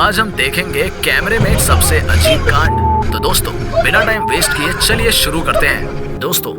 आज हम देखेंगे कैमरे में सबसे अजीब कांड। तो दोस्तों बिना टाइम वेस्ट किए चलिए शुरू करते हैं। दोस्तों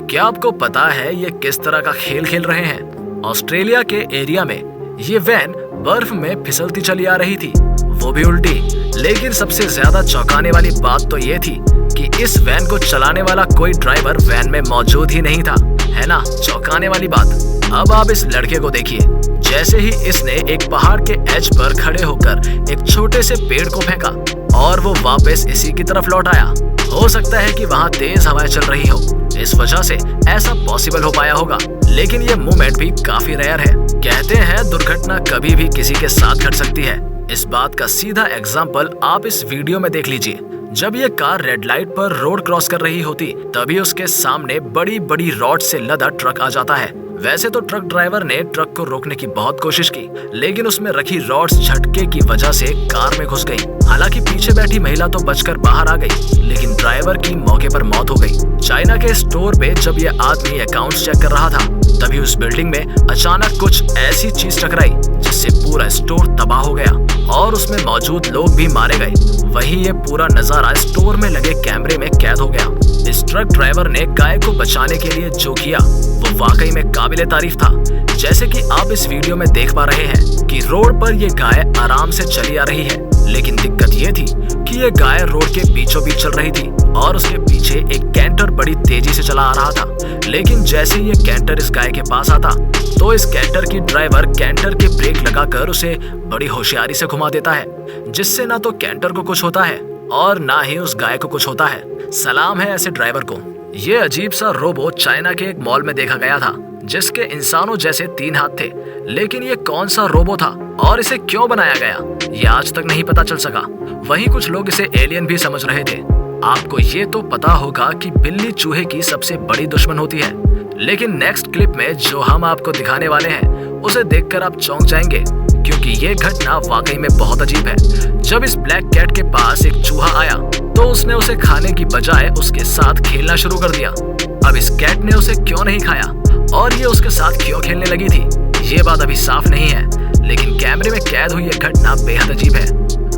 क्या आपको पता है ये किस तरह का खेल खेल रहे हैं? ऑस्ट्रेलिया के एरिया में ये वैन बर्फ में फिसलती चली आ रही थी, वो भी उल्टी। लेकिन सबसे ज्यादा चौंकाने वाली बात तो ये थी कि इस वैन को चलाने वाला कोई ड्राइवर वैन में मौजूद ही नहीं था। है ना चौंकाने वाली बात। अब आप इस लड़के को देखिए, जैसे ही इसने एक पहाड़ के एज पर खड़े होकर एक छोटे से पेड़ को फेंका और वो वापस इसी की तरफ लौट आया। हो सकता है कि वहाँ तेज हवाएं चल रही हो, इस वजह से ऐसा पॉसिबल हो पाया होगा। लेकिन ये मूवमेंट भी काफी रेयर है। कहते हैं दुर्घटना कभी भी किसी के साथ घट सकती है। इस बात का सीधा एग्जाम्पल आप इस वीडियो में देख लीजिए। जब ये कार रेड लाइट पर रोड क्रॉस कर रही होती तभी उसके सामने बड़ी बड़ी रॉड से लदा ट्रक आ जाता है। वैसे तो ट्रक ड्राइवर ने ट्रक को रोकने की बहुत कोशिश की, लेकिन उसमें रखी रॉड्स झटके की वजह से कार में घुस गई। हालांकि पीछे बैठी महिला तो बचकर बाहर आ गई, लेकिन ड्राइवर की मौके पर मौत हो गई। चाइना के स्टोर पे जब ये आदमी अकाउंट्स चेक कर रहा था तभी उस बिल्डिंग में अचानक कुछ ऐसी चीज टकराई जिससे पूरा स्टोर तबाह हो गया और उसमें मौजूद लोग भी मारे गए। वहीं ये पूरा नजारा स्टोर में लगे कैमरे में कैद हो गया। इस ट्रक ड्राइवर ने गाय को बचाने के लिए जो किया वो वाकई में काबिले तारीफ था। जैसे कि आप इस वीडियो में देख पा रहे हैं कि रोड पर ये गाय आराम से चली आ रही है, लेकिन दिक्कत ये थी कि ये गाय रोड के बीचों बीच चल रही थी और उसके पीछे एक कैंटर बड़ी तेजी से चला आ रहा था। लेकिन जैसे ये कैंटर इस गाय के पास आता तो इस कैंटर की ड्राइवर कैंटर के ब्रेक लगाकर उसे बड़ी होशियारी से घुमा देता है, जिससे ना तो कैंटर को कुछ होता है और ना ही उस गाय को कुछ होता है। सलाम है ऐसे ड्राइवर को। ये अजीब सा रोबो चाइना के एक मॉल में देखा गया था, जिसके इंसानों जैसे 3 हाथ थे। लेकिन ये कौन सा रोबो था और इसे क्यों बनाया गया ये आज तक नहीं पता चल सका। वहीं कुछ लोग इसे एलियन भी समझ रहे थे। आपको ये तो पता होगा कि बिल्ली चूहे की सबसे बड़ी दुश्मन होती है, लेकिन नेक्स्ट क्लिप में जो हम आपको दिखाने वाले हैं उसे देखकर आप चौंक जाएंगे, क्योंकि ये घटना वाकई में बहुत अजीब है। जब इस ब्लैक कैट के पास एक चूहा आया तो उसने उसे खाने की बजाय उसके साथ खेलना शुरू कर दिया। अब इस कैट ने उसे क्यों नहीं खाया और ये उसके साथ क्यों खेलने लगी थी ये बात अभी साफ नहीं है, लेकिन कैमरे में कैद हुई ये घटना बेहद अजीब है।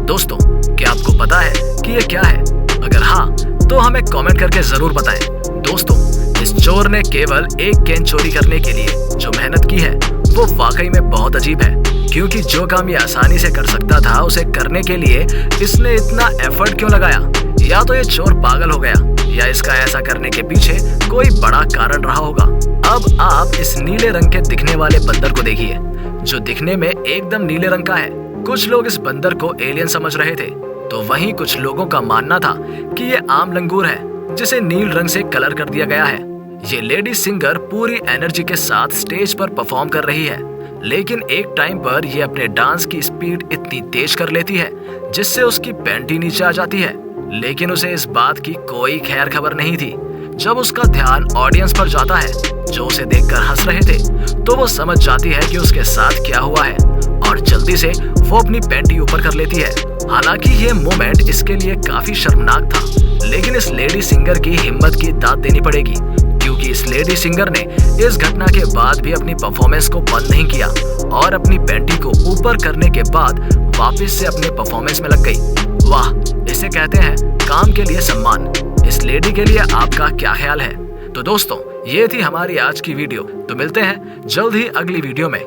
दोस्तों क्या आपको पता है कि ये क्या है? अगर हाँ तो हमें कमेंट करके जरूर बताएं। दोस्तों इस चोर ने केवल एक गेंद चोरी करने के लिए जो मेहनत की है वो वाकई में बहुत अजीब है, क्योंकि जो काम ये आसानी से कर सकता था उसे करने के लिए इसने इतना एफर्ट क्यों लगाया? या तो ये चोर पागल हो गया या इसका ऐसा करने के पीछे कोई बड़ा कारण रहा होगा। अब आप इस नीले रंग के दिखने वाले बंदर को देखिए, जो दिखने में एकदम नीले रंग का है। कुछ लोग इस बंदर को एलियन समझ रहे थे, तो वहीं कुछ लोगों का मानना था कि ये आम लंगूर है जिसे नील रंग से कलर कर दिया गया है। ये लेडी सिंगर पूरी एनर्जी के साथ स्टेज पर परफॉर्म कर रही है, लेकिन एक टाइम पर ये अपने डांस की स्पीड इतनी तेज कर लेती है जिससे उसकी पैंट ही नीचे आ जाती है। लेकिन उसे इस बात की कोई खैर खबर नहीं थी। जब उसका ध्यान ऑडियंस पर जाता है जो उसे देखकर हंस रहे थे, तो वो समझ जाती है कि उसके साथ क्या हुआ है और जल्दी से वो अपनी पैंटी ऊपर कर लेती है। हालांकि ये मोमेंट इसके लिए काफी शर्मनाक था, लेकिन इस लेडी सिंगर की हिम्मत की दाद देनी पड़ेगी, क्योंकि इस लेडी सिंगर ने इस घटना के बाद भी अपनी परफॉर्मेंस को बंद नहीं किया और अपनी पैंटी को ऊपर करने के बाद वापस से अपने परफॉर्मेंस में लग गई। वाह, इसे कहते हैं काम के लिए सम्मान। इस लेडी के लिए आपका क्या ख्याल है? तो दोस्तों ये थी हमारी आज की वीडियो। तो मिलते हैं जल्द ही अगली वीडियो में।